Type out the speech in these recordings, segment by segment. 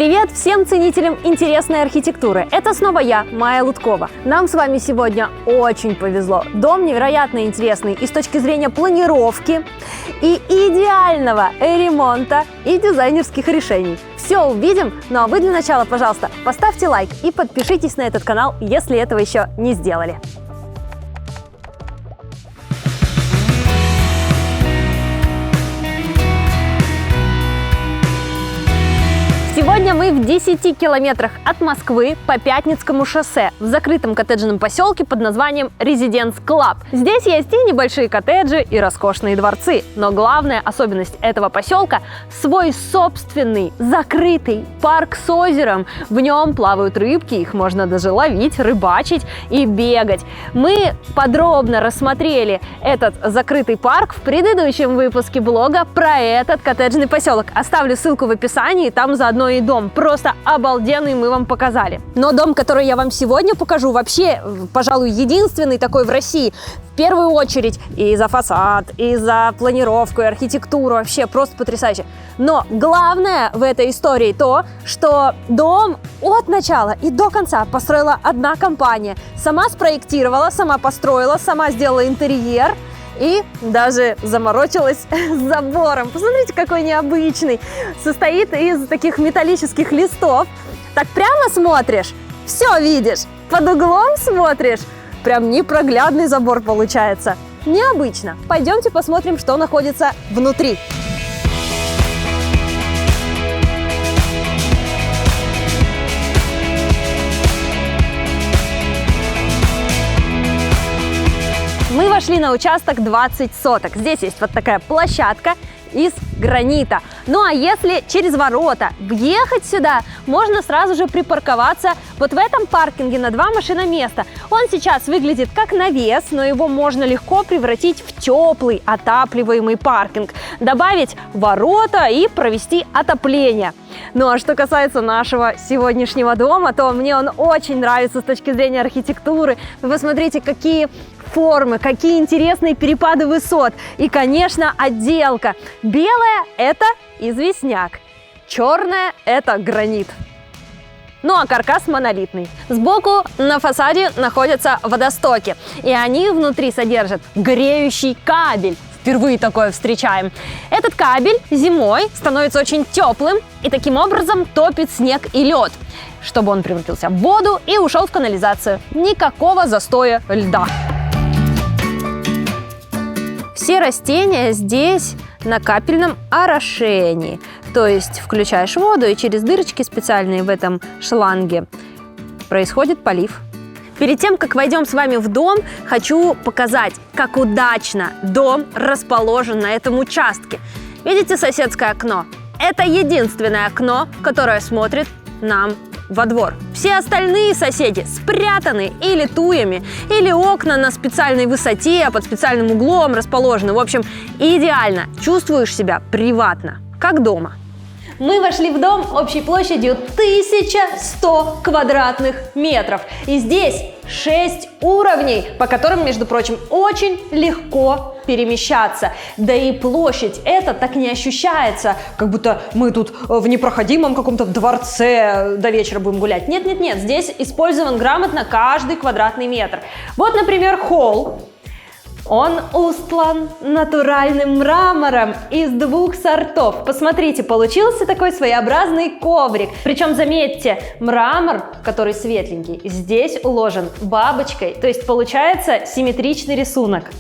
Привет всем ценителям интересной архитектуры! Это снова я, Майя Луткова. Нам с вами сегодня очень повезло. Дом невероятно интересный и с точки зрения планировки, и идеального ремонта, и дизайнерских решений. Все увидим, ну а вы для начала, пожалуйста, поставьте лайк и подпишитесь на этот канал, если этого еще не сделали. Сегодня мы в 10 километрах от Москвы по Пятницкому шоссе в закрытом коттеджном поселке под названием Residence Club. Здесь есть и небольшие коттеджи, и роскошные дворцы. Но главная особенность этого поселка – свой собственный закрытый парк с озером. В нем плавают рыбки, их можно даже ловить, рыбачить и бегать. Мы подробно рассмотрели этот закрытый парк в предыдущем выпуске блога про этот коттеджный поселок. Оставлю ссылку в описании, там заодно и дом. Просто обалденный мы вам показали. Но дом, который я вам сегодня покажу, вообще, пожалуй, единственный такой в России. В первую очередь и за фасад, и за планировку, и архитектуру. Вообще просто потрясающе. Но главное в этой истории то, что дом от начала и до конца построила одна компания. Сама спроектировала, сама построила, сама сделала интерьер. И даже заморочилась с забором. Посмотрите, какой необычный. Состоит из таких металлических листов. Так прямо смотришь, все видишь. Под углом смотришь, прям непроглядный забор получается. Необычно. Пойдемте посмотрим, что находится внутри. Мы вошли на участок 20 соток. Здесь есть вот такая площадка из гранита. Ну а если через ворота въехать сюда, можно сразу же припарковаться вот в этом паркинге на 2 машиноместа. Он сейчас выглядит как навес, но его можно легко превратить в теплый отапливаемый паркинг, добавить ворота и провести отопление. Ну а что касается нашего сегодняшнего дома, то мне он очень нравится с точки зрения архитектуры. Вы посмотрите, какие формы, какие интересные перепады высот. И, конечно, отделка. Белая – это известняк, черная – это гранит. Ну а каркас монолитный. Сбоку на фасаде находятся водостоки, и они внутри содержат греющий кабель. Впервые такое встречаем. Этот кабель зимой становится очень теплым и таким образом топит снег и лед, чтобы он превратился в воду и ушел в канализацию. Никакого застоя льда. Все растения здесь на капельном орошении. То есть включаешь воду, и через дырочки специальные в этом шланге происходит полив. Перед тем, как войдем с вами в дом, хочу показать, как удачно дом расположен на этом участке. Видите соседское окно? Это единственное окно, которое смотрит нам во двор. Все остальные соседи спрятаны или туями, или окна на специальной высоте, под специальным углом расположены. В общем, идеально. Чувствуешь себя приватно, как дома. Мы вошли в дом общей площадью 1100 квадратных метров. И здесь 6 уровней, по которым, между прочим, очень легко перемещаться. Да и площадь эта так не ощущается, как будто мы тут в непроходимом каком-то дворце до вечера будем гулять. Нет, здесь использован грамотно каждый квадратный метр. Вот, например, холл. Он устлан натуральным мрамором из 2 сортов. Посмотрите, получился такой своеобразный коврик. Причем, заметьте, мрамор, который светленький, здесь уложен бабочкой. То есть получается симметричный рисунок.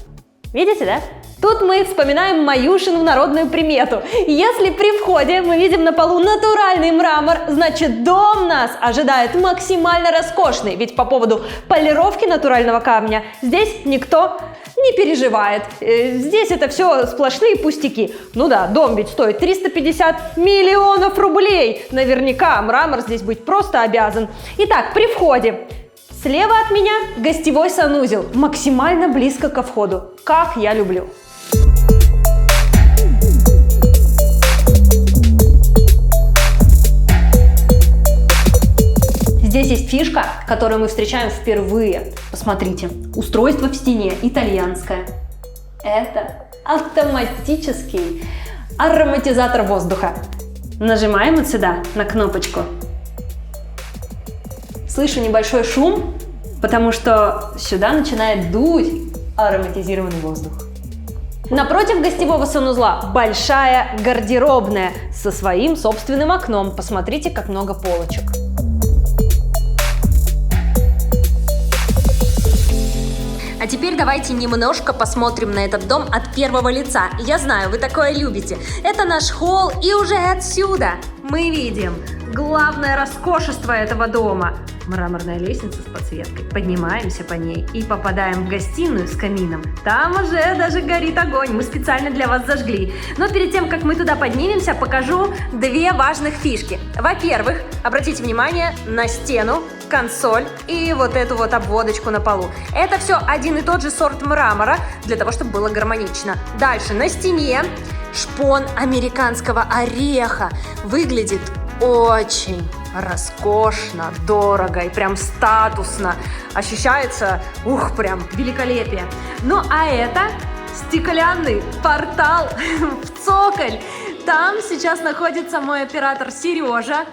Видите, да? Тут мы вспоминаем Маюшину народную примету. Если при входе мы видим на полу натуральный мрамор, значит дом нас ожидает максимально роскошный. Ведь по поводу полировки натурального камня здесь никто не переживает. Здесь это все сплошные пустяки. Ну да, дом ведь стоит 350 миллионов рублей. Наверняка мрамор здесь быть просто обязан. Итак, при входе слева от меня гостевой санузел, максимально близко ко входу. Как я люблю. Здесь есть фишка, которую мы встречаем впервые. Посмотрите, устройство в стене итальянское. Это автоматический ароматизатор воздуха. Нажимаем вот сюда на кнопочку. Слышу небольшой шум, потому что сюда начинает дуть ароматизированный воздух. Напротив гостевого санузла большая гардеробная со своим собственным окном. Посмотрите, как много полочек. А теперь давайте немножко посмотрим на этот дом от первого лица. Я знаю, вы такое любите. Это наш холл, и уже отсюда мы видим главное роскошество этого дома. Мраморная лестница с подсветкой. Поднимаемся по ней и попадаем в гостиную с камином. Там уже даже горит огонь. Мы специально для вас зажгли. Но перед тем, как мы туда поднимемся, покажу две важных фишки. Во-первых, обратите внимание на стену, консоль и вот эту вот обводочку на полу. Это все один и тот же сорт мрамора, для того, чтобы было гармонично. Дальше на стене шпон американского ореха. Выглядит очень роскошно, дорого и прям статусно. Ощущается, прям великолепие. Ну а это стеклянный портал в цоколь. Там сейчас находится мой оператор Сережа.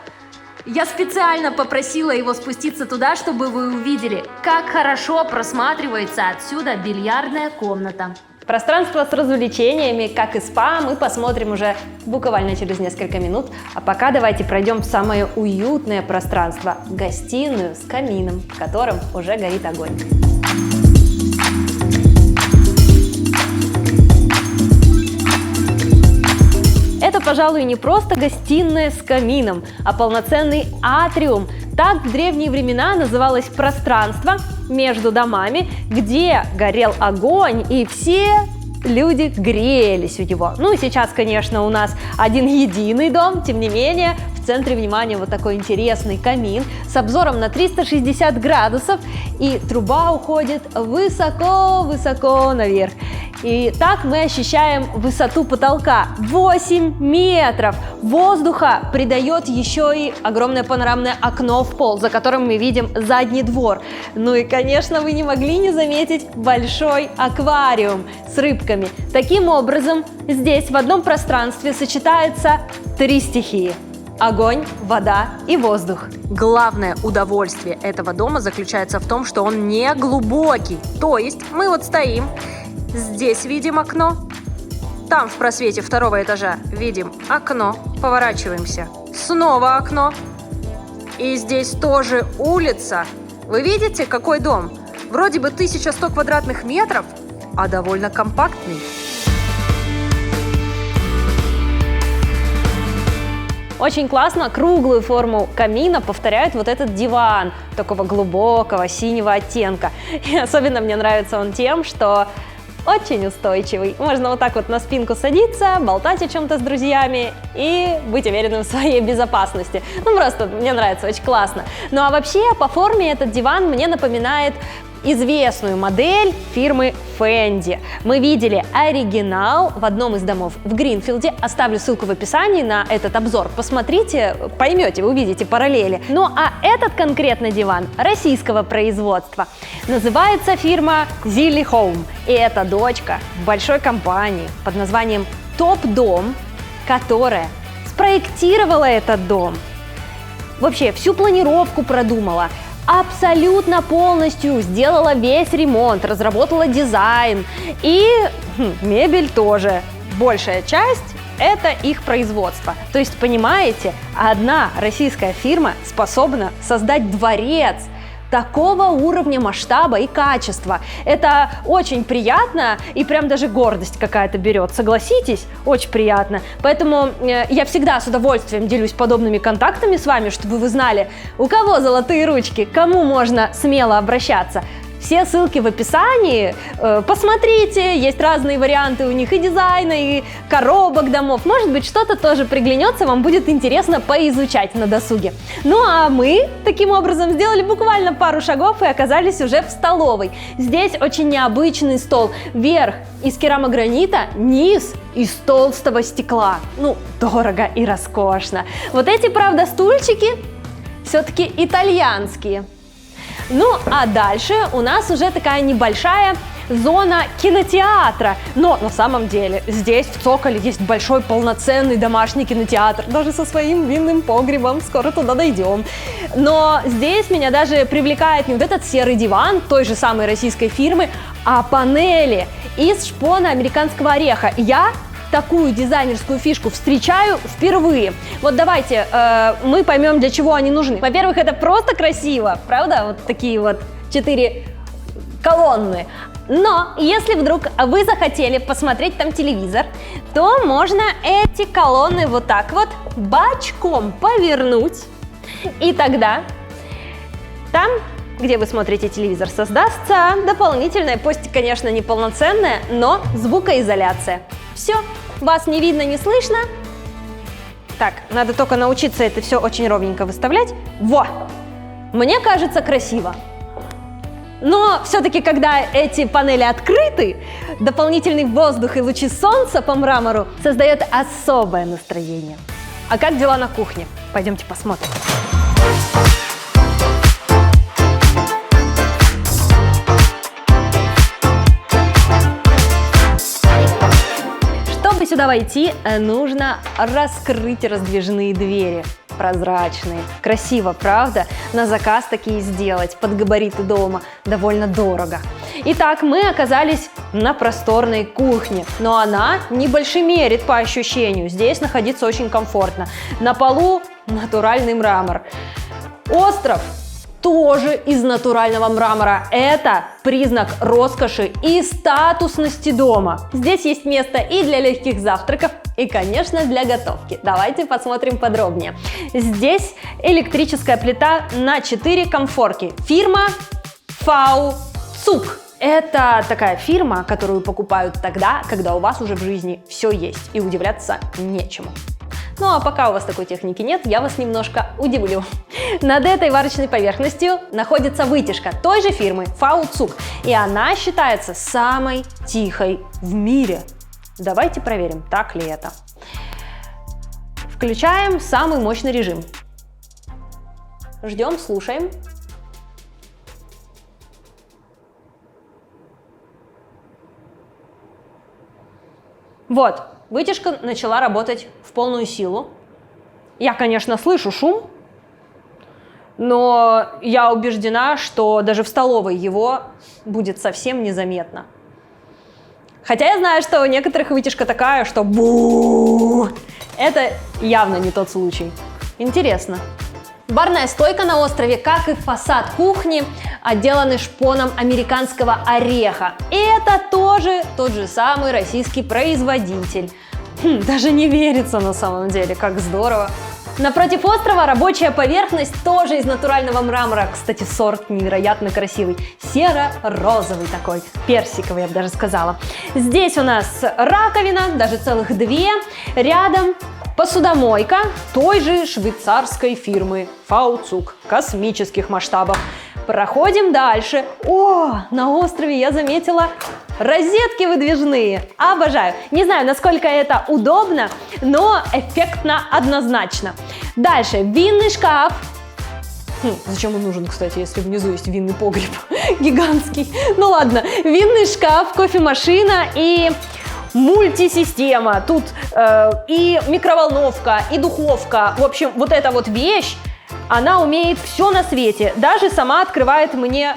Я специально попросила его спуститься туда, чтобы вы увидели, как хорошо просматривается отсюда бильярдная комната. Пространство с развлечениями, как и спа, мы посмотрим уже буквально через несколько минут. А пока давайте пройдем в самое уютное пространство – гостиную с камином, в котором уже горит огонь. Это, пожалуй, не просто гостиная с камином, а полноценный атриум. Так в древние времена называлось пространство между домами, где горел огонь, и все люди грелись у него. Ну и сейчас, конечно, у нас один единый дом, тем не менее, в центре внимания вот такой интересный камин с обзором на 360 градусов, и труба уходит высоко-высоко наверх. И так мы ощущаем высоту потолка 8 метров. Воздуха придает еще и огромное панорамное окно в пол, за которым мы видим задний двор. Ну и, конечно, вы не могли не заметить большой аквариум с рыбками. Таким образом, здесь в одном пространстве сочетаются три стихии: огонь, вода и воздух. Главное удовольствие этого дома заключается в том, что он не глубокий. То есть мы вот стоим, здесь видим окно, там в просвете второго этажа видим окно, поворачиваемся, снова окно, и здесь тоже улица. Вы видите, какой дом? Вроде бы 1100 квадратных метров, а довольно компактный. Очень классно круглую форму камина повторяет вот этот диван такого глубокого синего оттенка. И особенно мне нравится он тем, что очень устойчивый. Можно вот так вот на спинку садиться, болтать о чем-то с друзьями и быть уверенным в своей безопасности. Ну просто мне нравится, очень классно. Ну а вообще по форме этот диван мне напоминает известную модель фирмы Fendi. Мы видели оригинал в одном из домов в Гринфилде. Оставлю ссылку в описании на этот обзор. Посмотрите, поймете, вы увидите параллели. Ну а этот конкретно диван российского производства. Называется фирма Zilli Home. И это дочка большой компании под названием Топ Дом, которая спроектировала этот дом. Вообще всю планировку продумала. Абсолютно полностью сделала весь ремонт, разработала дизайн и мебель тоже. Большая часть – это их производство. То есть, понимаете, одна российская фирма способна создать дворец такого уровня масштаба и качества. Это очень приятно и прям даже гордость какая-то берет. Согласитесь? Очень приятно. Поэтому я всегда с удовольствием делюсь подобными контактами с вами, чтобы вы знали, у кого золотые ручки, кому можно смело обращаться. Все ссылки в описании, посмотрите, есть разные варианты у них и дизайна, и коробок домов. Может быть, что-то тоже приглянется, вам будет интересно поизучать на досуге. Ну а мы таким образом сделали буквально пару шагов и оказались уже в столовой. Здесь очень необычный стол. Верх из керамогранита, низ из толстого стекла. Ну, дорого и роскошно. Вот эти, правда, стульчики все-таки итальянские. Ну, а дальше у нас уже такая небольшая зона кинотеатра. Но на самом деле здесь в Цоколе есть большой полноценный домашний кинотеатр, даже со своим винным погребом, скоро туда дойдем. Но здесь меня даже привлекает не вот этот серый диван той же самой российской фирмы, а панели из шпона американского ореха. Я такую дизайнерскую фишку встречаю впервые. Вот давайте мы поймем, для чего они нужны. Во-первых, это просто красиво, правда? Вот такие вот 4 колонны. Но если вдруг вы захотели посмотреть там телевизор, то можно эти колонны вот так вот бочком повернуть. И тогда там, где вы смотрите телевизор, создастся дополнительная, пусть, конечно, не полноценная, но звукоизоляция. Все, вас не видно, не слышно. Так, надо только научиться это все очень ровненько выставлять. Во! Мне кажется, красиво. Но все-таки, когда эти панели открыты, дополнительный воздух и лучи солнца по мрамору создает особое настроение. А как дела на кухне? Пойдемте посмотрим. Чтобы сюда войти, нужно раскрыть раздвижные двери. Прозрачные. Красиво, правда? На заказ такие сделать, под габариты дома, довольно дорого. Итак, мы оказались на просторной кухне, но она не большемерит по ощущению. Здесь находиться очень комфортно. На полу натуральный мрамор. Остров тоже из натурального мрамора. Это признак роскоши и статусности дома. Здесь есть место и для легких завтраков, и, конечно, для готовки. Давайте посмотрим подробнее. Здесь электрическая плита на 4 комфорки. Фирма Фауцук. Это такая фирма, которую покупают тогда, когда у вас уже в жизни все есть, и удивляться нечему. Ну а пока у вас такой техники нет, я вас немножко удивлю. Над этой варочной поверхностью находится вытяжка той же фирмы Фауцук, и она считается самой тихой в мире. Давайте проверим, так ли это. Включаем самый мощный режим. Ждем, слушаем. Вот, вытяжка начала работать в полную силу. Я, конечно, слышу шум, но я убеждена, что даже в столовой его будет совсем незаметно. Хотя я знаю, что у некоторых вытяжка такая, что бу. Это явно не тот случай. Интересно. Барная стойка на острове, как и фасад кухни, отделаны шпоном американского ореха. И это тоже тот же самый российский производитель. Даже не верится на самом деле, как здорово. Напротив острова рабочая поверхность тоже из натурального мрамора. Кстати, сорт невероятно красивый. Серо-розовый такой, персиковый, я бы даже сказала. Здесь у нас раковина, даже целых 2. Рядом посудомойка той же швейцарской фирмы Фауцук, космических масштабов. Проходим дальше. О, на острове я заметила розетки выдвижные. Обожаю. Не знаю, насколько это удобно, но эффектно однозначно. Дальше винный шкаф. Зачем он нужен, кстати, если внизу есть винный погреб гигантский? Ну ладно, винный шкаф, кофемашина и мультисистема. Тут и микроволновка, и духовка. В общем, вот эта вот вещь, она умеет все на свете. Даже сама открывает мне,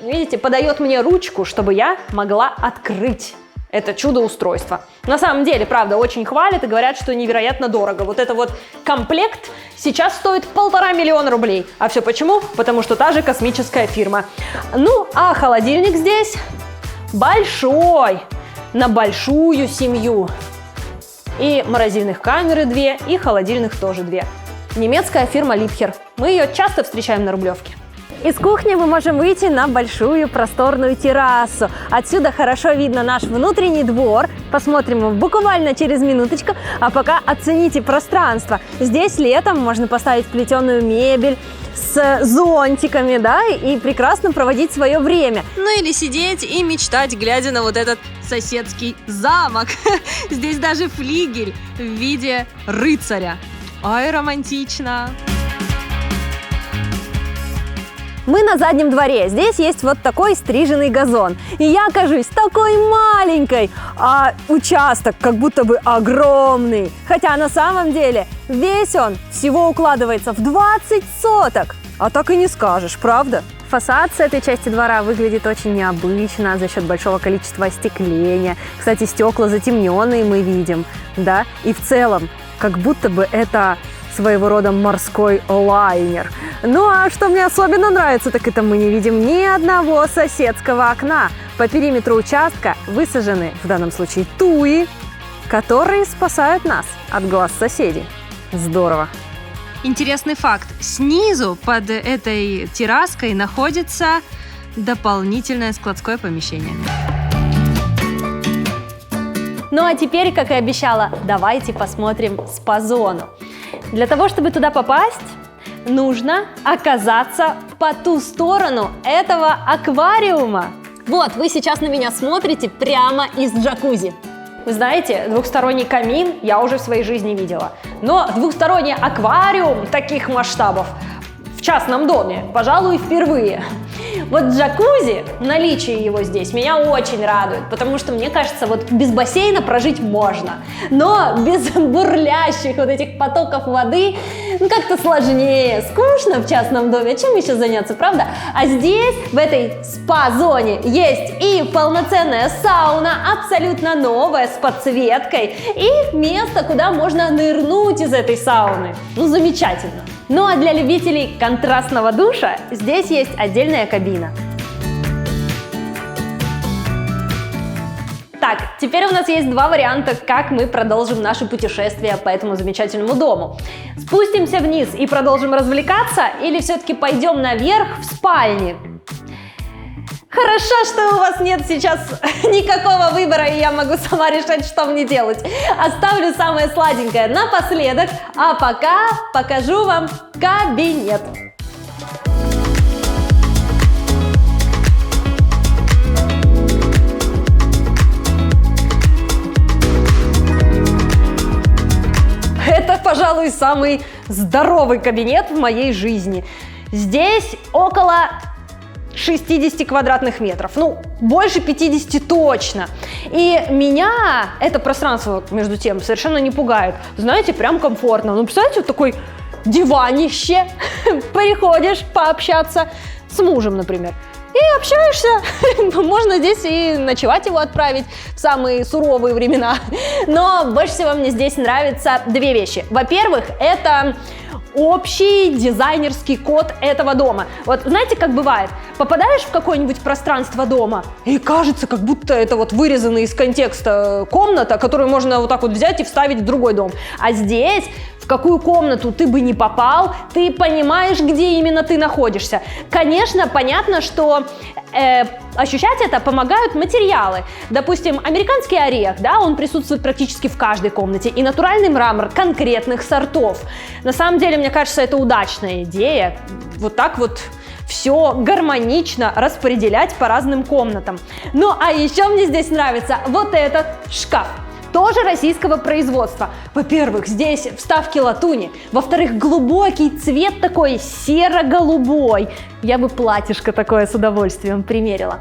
видите, подает мне ручку, чтобы я могла открыть это чудо-устройство. На самом деле, правда, очень хвалят и говорят, что невероятно дорого. Вот это вот комплект сейчас стоит 1,5 миллиона рублей. А все почему? Потому что та же космическая фирма. Ну, а холодильник здесь большой, на большую семью. И морозильных камеры 2, и холодильных тоже 2. Немецкая фирма Liebherr. Мы ее часто встречаем на Рублевке. Из кухни мы можем выйти на большую просторную террасу. Отсюда хорошо видно наш внутренний двор. Посмотрим его буквально через минуточку. А пока оцените пространство. Здесь летом можно поставить плетеную мебель с зонтиками, да, и прекрасно проводить свое время. Ну или сидеть и мечтать, глядя на вот этот соседский замок. Здесь даже флигель в виде рыцаря. Ай, романтично! Мы на заднем дворе, здесь есть вот такой стриженный газон. И я окажусь такой маленькой, а участок как будто бы огромный. Хотя на самом деле весь он всего укладывается в 20 соток. А так и не скажешь, правда? Фасад с этой части двора выглядит очень необычно за счет большого количества остекления. Кстати, стекла затемненные мы видим, да? И в целом, как будто бы это своего рода морской лайнер. Ну а что мне особенно нравится, так это мы не видим ни одного соседского окна. По периметру участка высажены, в данном случае, туи, которые спасают нас от глаз соседей. Здорово! Интересный факт. Снизу под этой терраской находится дополнительное складское помещение. Ну а теперь, как и обещала, давайте посмотрим спа-зону. Для того, чтобы туда попасть, нужно оказаться по ту сторону этого аквариума. Вот, вы сейчас на меня смотрите прямо из джакузи. Вы знаете, двухсторонний камин я уже в своей жизни видела. Но двухсторонний аквариум таких масштабов в частном доме, пожалуй, впервые. Вот джакузи, наличие его здесь меня очень радует, потому что, мне кажется, вот без бассейна прожить можно, но без бурлящих вот этих потоков воды как-то сложнее, скучно в частном доме, чем еще заняться, правда? А здесь, в этой спа-зоне, есть и полноценная сауна, абсолютно новая, с подсветкой, и место, куда можно нырнуть из этой сауны. Ну, замечательно. Ну а для любителей контрастного душа здесь есть отдельная кабина. Так, теперь у нас есть два варианта, как мы продолжим наше путешествие по этому замечательному дому. Спустимся вниз и продолжим развлекаться, или все-таки пойдем наверх в спальне? Хорошо, что у вас нет сейчас никакого выбора, и я могу сама решать, что мне делать. Оставлю самое сладенькое напоследок, а пока покажу вам кабинет. Это, пожалуй, самый здоровый кабинет в моей жизни. Здесь около 60 квадратных метров, ну, больше 50 точно. И меня это пространство, между тем, совершенно не пугает. Знаете, прям комфортно. Ну, представляете, вот такой диванище, приходишь пообщаться с мужем, например. И общаешься, можно здесь и ночевать его отправить в самые суровые времена. Но больше всего мне здесь нравятся две вещи. Во-первых, это общий дизайнерский код этого дома. Вот знаете, как бывает? Попадаешь в какое-нибудь пространство дома, и кажется, как будто это вот вырезанная из контекста комната, которую можно вот так вот взять и вставить в другой дом. А здесь, в какую комнату ты бы не попал, ты понимаешь, где именно ты находишься. Конечно, понятно, что ощущать это помогают материалы. Допустим, американский орех, да, он присутствует практически в каждой комнате, и натуральный мрамор конкретных сортов. На самом деле, мне кажется, это удачная идея. Вот так вот все гармонично распределять по разным комнатам. Ну, а еще мне здесь нравится вот этот шкаф. Тоже российского производства. Во-первых, здесь вставки латуни. Во-вторых, глубокий цвет такой серо-голубой. Я бы платьишко такое с удовольствием примерила.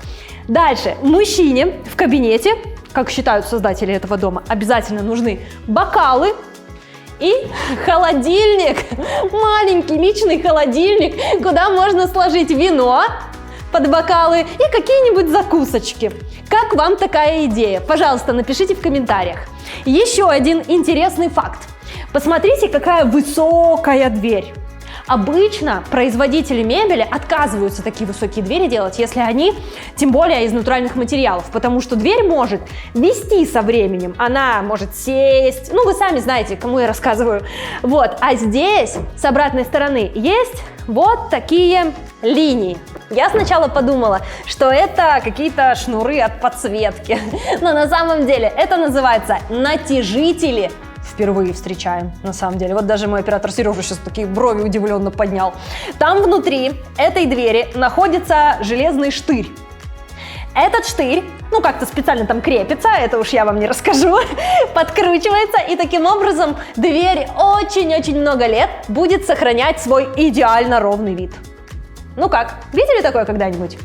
Дальше. Мужчине в кабинете, как считают создатели этого дома, обязательно нужны бокалы и холодильник. Маленький личный холодильник, куда можно сложить вино под бокалы и какие-нибудь закусочки. Как вам такая идея? Пожалуйста, напишите в комментариях. Еще один интересный факт. Посмотрите, какая высокая дверь. Обычно производители мебели отказываются такие высокие двери делать, если они, тем более, из натуральных материалов, потому что дверь может вести со временем, она может сесть, ну вы сами знаете, кому я рассказываю. Вот, а здесь, с обратной стороны, есть вот такие линии. Я сначала подумала, что это какие-то шнуры от подсветки, но на самом деле это называется натяжители. Впервые встречаем, на самом деле. Вот даже мой оператор Сережа сейчас такие брови удивленно поднял. Там внутри этой двери находится железный штырь. Этот штырь, ну как-то специально там крепится, это уж я вам не расскажу, подкручивается, и таким образом дверь очень-очень много лет будет сохранять свой идеально ровный вид. Ну как, видели такое когда-нибудь?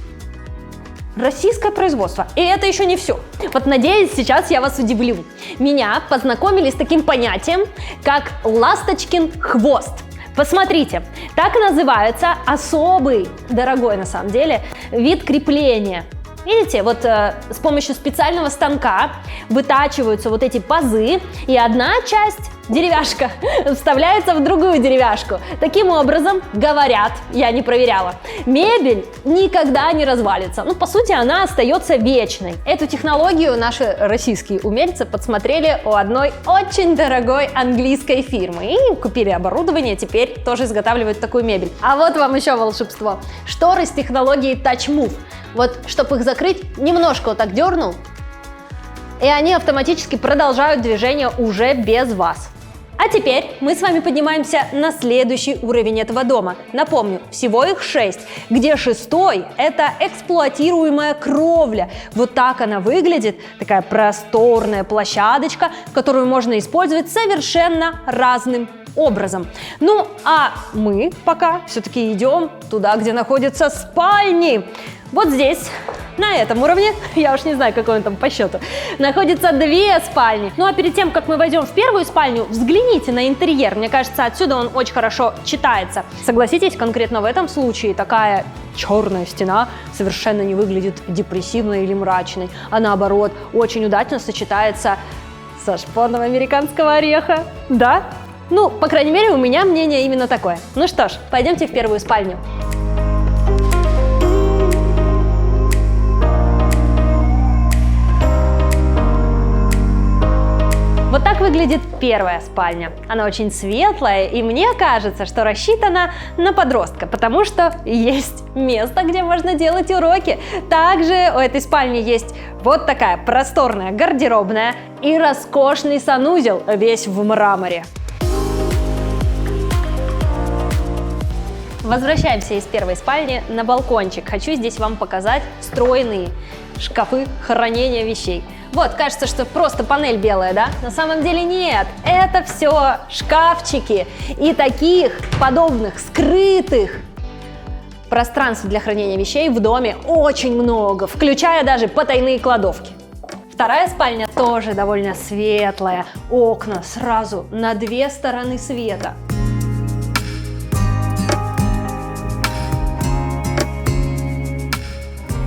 Российское производство. И это еще не все. Вот надеюсь, сейчас я вас удивлю. Меня познакомили с таким понятием, как ласточкин хвост. Посмотрите, так и называется особый, дорогой на самом деле, вид крепления. Видите, вот с помощью специального станка вытачиваются вот эти пазы, и одна часть, деревяшка, вставляется в другую деревяшку. Таким образом, говорят, я не проверяла, мебель никогда не развалится. Ну, по сути, она остается вечной. Эту технологию наши российские умельцы подсмотрели у одной очень дорогой английской фирмы и купили оборудование, теперь тоже изготавливают такую мебель. А вот вам еще волшебство. Шторы с технологией Touch Move. Вот, чтобы их закрыть, немножко вот так дернул, и они автоматически продолжают движение уже без вас. А теперь мы с вами поднимаемся на следующий уровень этого дома. Напомню, всего их 6, где 6-й – это эксплуатируемая кровля. Вот так она выглядит, такая просторная площадочка, которую можно использовать совершенно разным образом. Ну, а мы пока все-таки идем туда, где находятся спальни. Вот здесь, на этом уровне, я уж не знаю, какой он там по счету, находится 2 спальни. Ну а перед тем, как мы войдем в первую спальню, взгляните на интерьер. Мне кажется, отсюда он очень хорошо читается. Согласитесь, конкретно в этом случае такая черная стена совершенно не выглядит депрессивной или мрачной, а наоборот, очень удачно сочетается со шпоном американского ореха. Да? Ну, по крайней мере, у меня мнение именно такое. Ну что ж, пойдемте в первую спальню. Вот так выглядит первая спальня. Она очень светлая, и мне кажется, что рассчитана на подростка, потому что есть место, где можно делать уроки. Также у этой спальни есть вот такая просторная гардеробная и роскошный санузел, весь в мраморе. Возвращаемся из первой спальни на балкончик. Хочу здесь вам показать встроенные шкафы хранения вещей. Вот, кажется, что просто панель белая, да? На самом деле нет, это все шкафчики. И таких подобных скрытых пространств для хранения вещей в доме очень много, включая даже потайные кладовки. Вторая спальня тоже довольно светлая, окна сразу на 2 стороны света.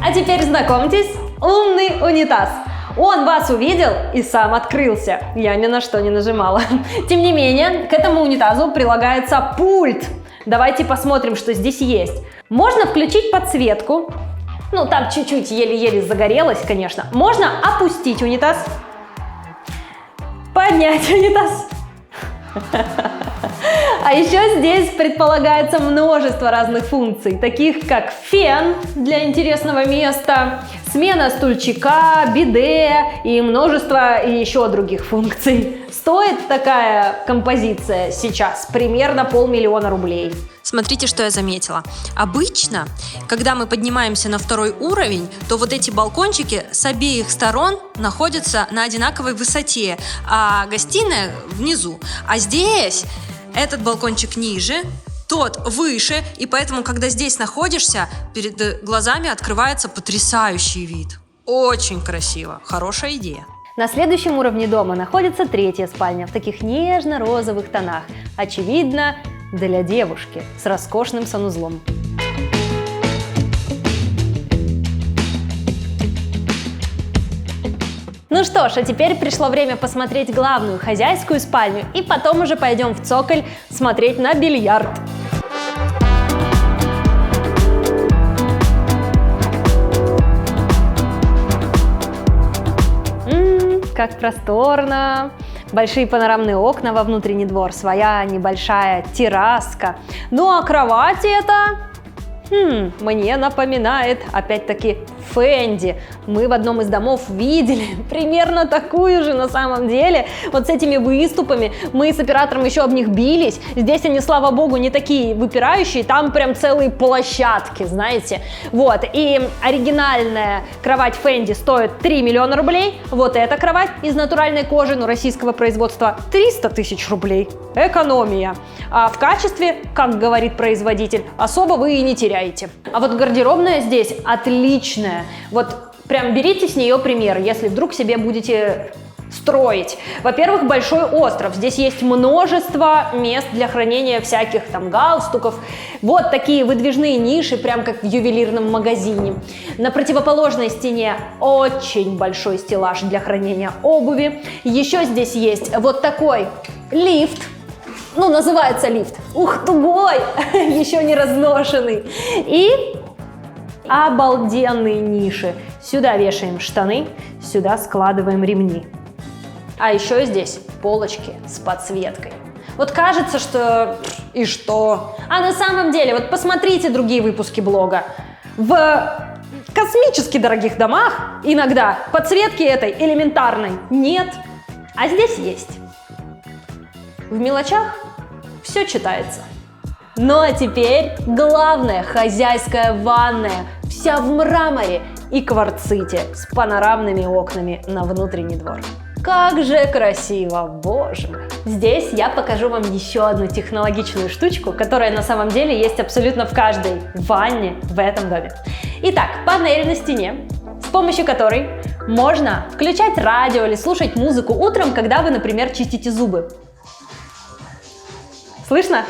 А теперь знакомьтесь, умный унитаз. Он вас увидел и сам открылся. Я ни на что не нажимала. Тем не менее, к этому унитазу прилагается пульт. Давайте посмотрим, что здесь есть. Можно включить подсветку. Ну, там чуть-чуть еле-еле загорелось, конечно. Можно опустить унитаз. Поднять унитаз. А еще здесь предполагается множество разных функций, таких как фен для интересного места, смена стульчика, биде и множество еще других функций. Стоит такая композиция сейчас примерно 500 000 рублей. Смотрите, что я заметила. Обычно, когда мы поднимаемся на 2-й уровень, то вот эти балкончики с обеих сторон находятся на одинаковой высоте, а гостиная внизу. А здесь этот балкончик ниже, тот выше, и поэтому, когда здесь находишься, перед глазами открывается потрясающий вид. Очень красиво, хорошая идея. На следующем уровне дома находится 3-я спальня в таких нежно-розовых тонах. Очевидно, для девушки с роскошным санузлом. Ну что ж, а теперь пришло время посмотреть главную хозяйскую спальню, и потом уже пойдем в цоколь смотреть на бильярд. Как просторно! Большие панорамные окна во внутренний двор, своя небольшая терраска. Ну а кровать эта, мне напоминает опять-таки Фенди. Мы в одном из домов видели примерно такую же на самом деле. Вот с этими выступами. Мы с оператором еще об них бились. Здесь они, слава богу, не такие выпирающие. Там прям целые площадки, знаете. Вот. И оригинальная кровать Фенди стоит 3 миллиона рублей. Вот эта кровать из натуральной кожи, но российского производства, 300 тысяч рублей. Экономия. А в качестве, как говорит производитель, особо вы и не теряете. А вот гардеробная здесь отличная. Вот прям берите с нее пример, если вдруг себе будете строить. Во-первых, большой остров. Здесь есть множество мест для хранения всяких там галстуков. Вот такие выдвижные ниши, прям как в ювелирном магазине. На противоположной стене очень большой стеллаж для хранения обуви. Еще здесь есть вот такой лифт. Ну, называется лифт. Ух, тугой, еще не разношенный. И обалденные ниши. Сюда вешаем штаны, сюда складываем ремни. А еще здесь полочки с подсветкой. Вот кажется, что и что? А на самом деле, вот посмотрите другие выпуски блога. В космически дорогих домах иногда подсветки этой элементарной нет, а здесь есть. В мелочах все читается. Ну а теперь главное, хозяйская ванная, вся в мраморе и кварците с панорамными окнами на внутренний двор. Как же красиво, боже мой! Здесь я покажу вам еще одну технологичную штучку, которая на самом деле есть абсолютно в каждой ванне в этом доме. Итак, панель на стене, с помощью которой можно включать радио или слушать музыку утром, когда вы, например, чистите зубы. Слышно?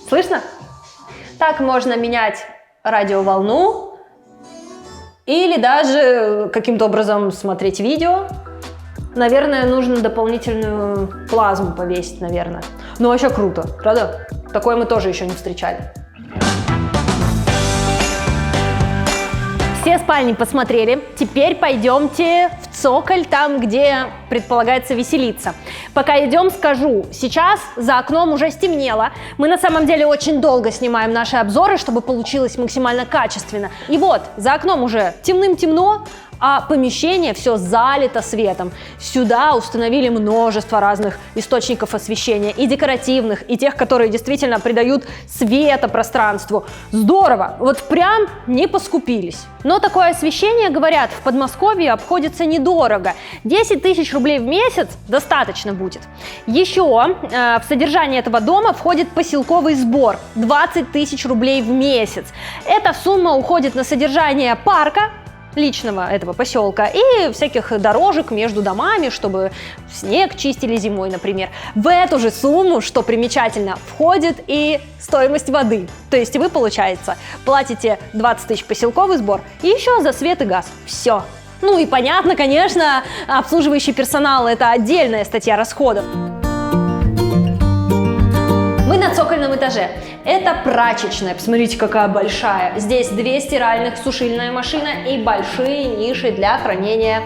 Слышно? Так можно менять радиоволну или даже каким-то образом смотреть видео. Наверное, нужно дополнительную плазму повесить, наверное. Ну, вообще круто, правда? Такое мы тоже еще не встречали. Все спальни посмотрели, теперь пойдемте в цоколь, там, где предполагается веселиться. Пока идем, скажу, сейчас за окном уже стемнело. Мы на самом деле очень долго снимаем наши обзоры, чтобы получилось максимально качественно. И вот, за окном уже темным-темно, а помещение все залито светом. Сюда установили множество разных источников освещения, и декоративных, и тех, которые действительно придают света пространству. Здорово, вот прям не поскупились. Но такое освещение, говорят, в Подмосковье обходится недорого. 10 тысяч рублей в месяц достаточно будет. Еще в содержание этого дома входит поселковый сбор 20 тысяч рублей в месяц. Эта сумма уходит на содержание парка, личного этого поселка, и всяких дорожек между домами, чтобы снег чистили зимой, например. В эту же сумму, что примечательно, входит и стоимость воды. То есть вы, получается, платите 20 тысяч поселковый сбор и еще за свет и газ. Все. Ну и понятно, конечно, обслуживающий персонал – это отдельная статья расходов. Мы на цокольном этаже. Это прачечная, посмотрите, какая большая. Здесь 2 стиральных, сушильная машина и большие ниши для хранения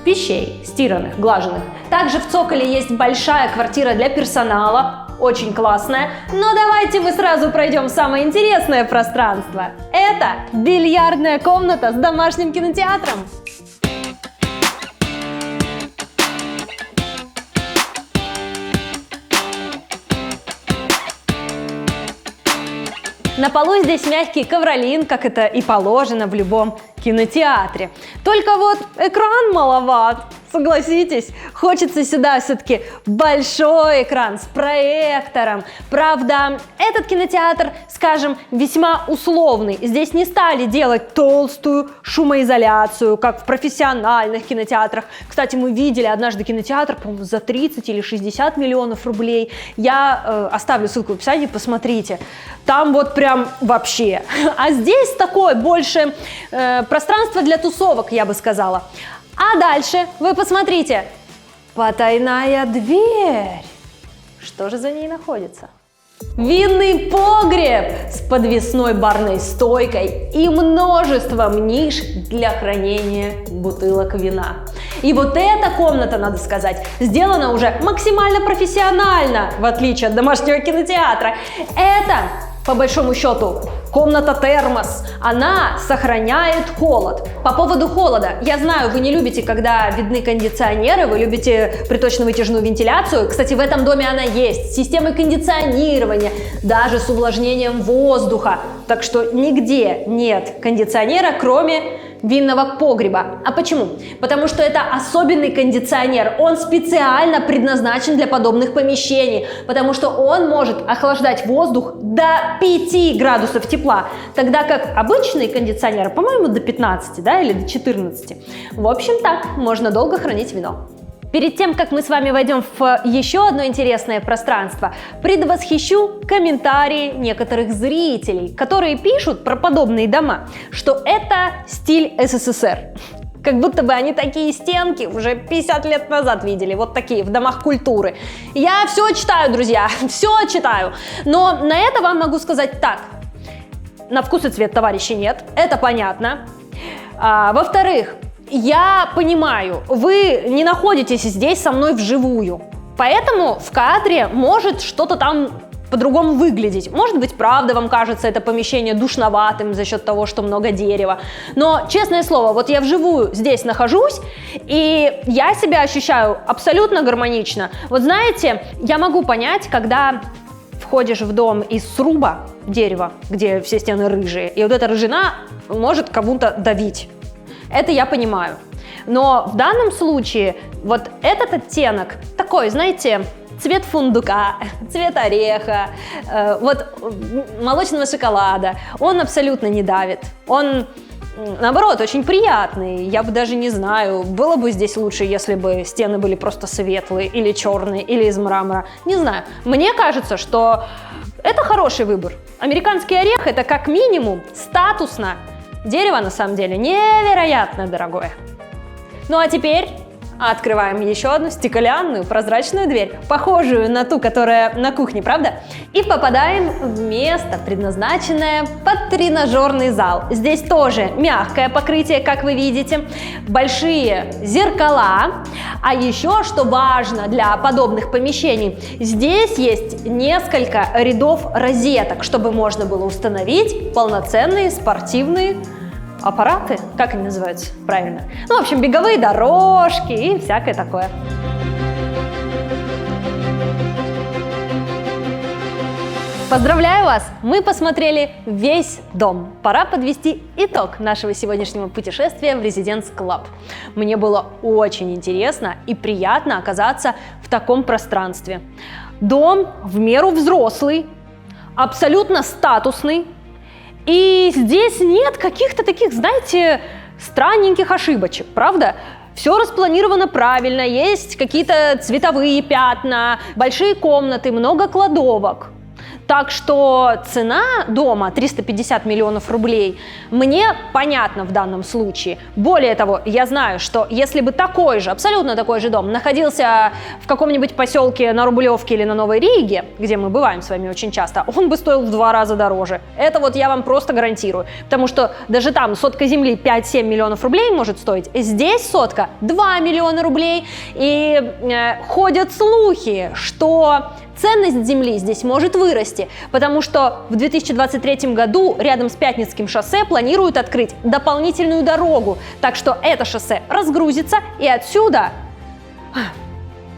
вещей, стиранных, глаженных. Также в цоколе есть большая квартира для персонала, очень классная. Но давайте мы сразу пройдем в самое интересное пространство. Это бильярдная комната с домашним кинотеатром. На полу здесь мягкий ковролин, как это и положено в любом кинотеатре. Только вот экран маловат, согласитесь. Хочется сюда все-таки большой экран с проектором. Правда, этот кинотеатр, скажем, весьма условный. Здесь не стали делать толстую шумоизоляцию, как в профессиональных кинотеатрах. Кстати, мы видели однажды кинотеатр, по-моему, за 30 или 60 миллионов рублей. Я оставлю ссылку в описании, посмотрите. Там вот прям вообще. А здесь такое больше пространство для тусовок, я бы сказала. А дальше вы посмотрите. Потайная дверь. Что же за ней находится? Винный погреб с подвесной барной стойкой и множеством ниш для хранения бутылок вина. И вот эта комната, надо сказать, сделана уже максимально профессионально, в отличие от домашнего кинотеатра. Это По большому счету, комната-термос, она сохраняет холод. По поводу холода, я знаю, вы не любите, когда видны кондиционеры, вы любите приточно-вытяжную вентиляцию. Кстати, в этом доме она есть, с системой кондиционирования, даже с увлажнением воздуха. Так что нигде нет кондиционера, кроме винного погреба. А почему? Потому что это особенный кондиционер, он специально предназначен для подобных помещений, потому что он может охлаждать воздух до 5 градусов тепла, тогда как обычные кондиционеры, по-моему, до 15, да, или до 14. В общем, так, можно долго хранить вино. Перед тем, как мы с вами войдем в еще одно интересное пространство, предвосхищу комментарии некоторых зрителей, которые пишут про подобные дома, что это стиль СССР. Как будто бы они такие стенки уже 50 лет назад видели, вот такие, в домах культуры. Я все читаю, друзья, все читаю. Но на это вам могу сказать так. На вкус и цвет, товарищи, нет, это понятно. Во-вторых, я понимаю, вы не находитесь здесь со мной вживую, поэтому в кадре может что-то там по-другому выглядеть. Может быть, правда, вам кажется это помещение душноватым за счет того, что много дерева. Но, честное слово, вот я вживую здесь нахожусь, и я себя ощущаю абсолютно гармонично. Вот знаете, я могу понять, когда входишь в дом из сруба дерева, где все стены рыжие, и вот эта рыжина может кому-то давить. Это я понимаю. Но в данном случае вот этот оттенок такой, знаете, цвет фундука, цвет ореха, вот молочного шоколада, он абсолютно не давит. Он, наоборот, очень приятный. Я бы даже не знаю, было бы здесь лучше, если бы стены были просто светлые или черные, или из мрамора. Не знаю. Мне кажется, что это хороший выбор. Американский орех – это как минимум статусно. Дерево, на самом деле, невероятно дорогое. Ну а теперь открываем еще одну стеклянную прозрачную дверь, похожую на ту, которая на кухне, правда? И попадаем в место, предназначенное под тренажерный зал. Здесь тоже мягкое покрытие, как вы видите, большие зеркала. А еще, что важно для подобных помещений, здесь есть несколько рядов розеток, чтобы можно было установить полноценные спортивные аппараты, как они называются правильно? Ну, в общем, беговые дорожки и всякое такое. Поздравляю вас! Мы посмотрели весь дом. Пора подвести итог нашего сегодняшнего путешествия в Residence Club. Мне было очень интересно и приятно оказаться в таком пространстве. Дом в меру взрослый, абсолютно статусный. И здесь нет каких-то таких, знаете, странненьких ошибочек, правда? Все распланировано правильно, есть какие-то цветовые пятна, большие комнаты, много кладовок. Так что цена дома 350 миллионов рублей мне понятна в данном случае. Более того, я знаю, что если бы такой же, абсолютно такой же дом находился в каком-нибудь поселке на Рублевке или на Новой Риге, где мы бываем с вами очень часто, он бы стоил в 2 раза дороже. Это вот я вам просто гарантирую. Потому что даже там сотка земли 5-7 миллионов рублей может стоить. Здесь сотка 2 миллиона рублей. И ходят слухи, что ценность земли здесь может вырасти, потому что в 2023 году рядом с Пятницким шоссе планируют открыть дополнительную дорогу, так что это шоссе разгрузится, и отсюда,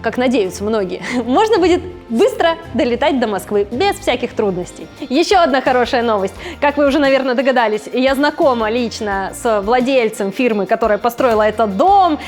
как надеются многие, можно будет быстро долетать до Москвы без всяких трудностей. Еще одна хорошая новость. Как вы уже, наверное, догадались, я знакома лично с владельцем фирмы, которая построила этот дом,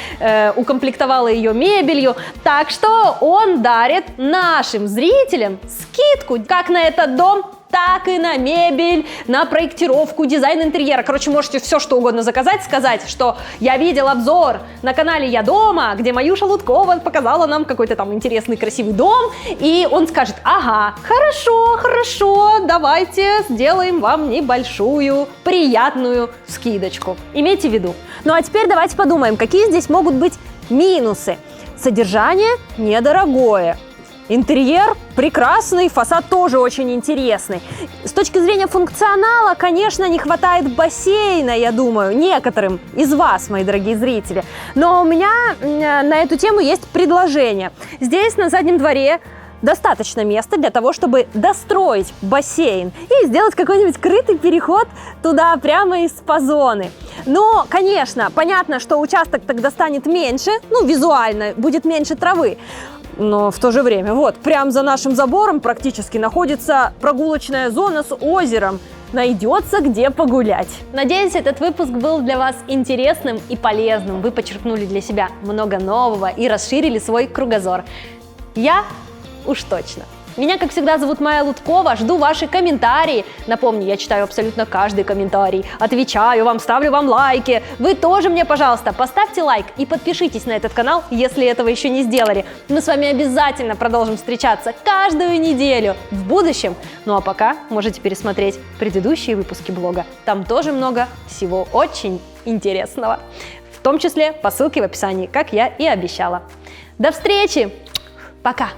укомплектовала ее мебелью, так что он дарит нашим зрителям скидку как на этот дом, так и на мебель, на проектировку, дизайн интерьера. Короче, можете все что угодно заказать, сказать, что я видел обзор на канале «Я дома», где Маюша Луткова показала нам какой-то там интересный красивый дом, и он скажет: ага, хорошо, давайте сделаем вам небольшую приятную скидочку. Имейте в виду. Ну а теперь давайте подумаем, какие здесь могут быть минусы. Содержание недорогое. Интерьер прекрасный, фасад тоже очень интересный. С точки зрения функционала, конечно, не хватает бассейна, я думаю, некоторым из вас, мои дорогие зрители. Но у меня на эту тему есть предложение. Здесь на заднем дворе достаточно места для того, чтобы достроить бассейн и сделать какой-нибудь крытый переход туда прямо из спа-зоны. Но, конечно, понятно, что участок тогда станет меньше, ну, визуально, будет меньше травы. Но в то же время, вот, прямо за нашим забором практически находится прогулочная зона с озером. Найдется где погулять. Надеюсь, этот выпуск был для вас интересным и полезным. Вы подчеркнули для себя много нового и расширили свой кругозор. Я уж точно. Меня, как всегда, зовут Майя Луткова. Жду ваши комментарии. Напомню, я читаю абсолютно каждый комментарий. Отвечаю вам, ставлю вам лайки. Вы тоже мне, пожалуйста, поставьте лайк и подпишитесь на этот канал, если этого еще не сделали. Мы с вами обязательно продолжим встречаться каждую неделю в будущем. Ну а пока можете пересмотреть предыдущие выпуски блога. Там тоже много всего очень интересного. В том числе по ссылке в описании, как я и обещала. До встречи! Пока!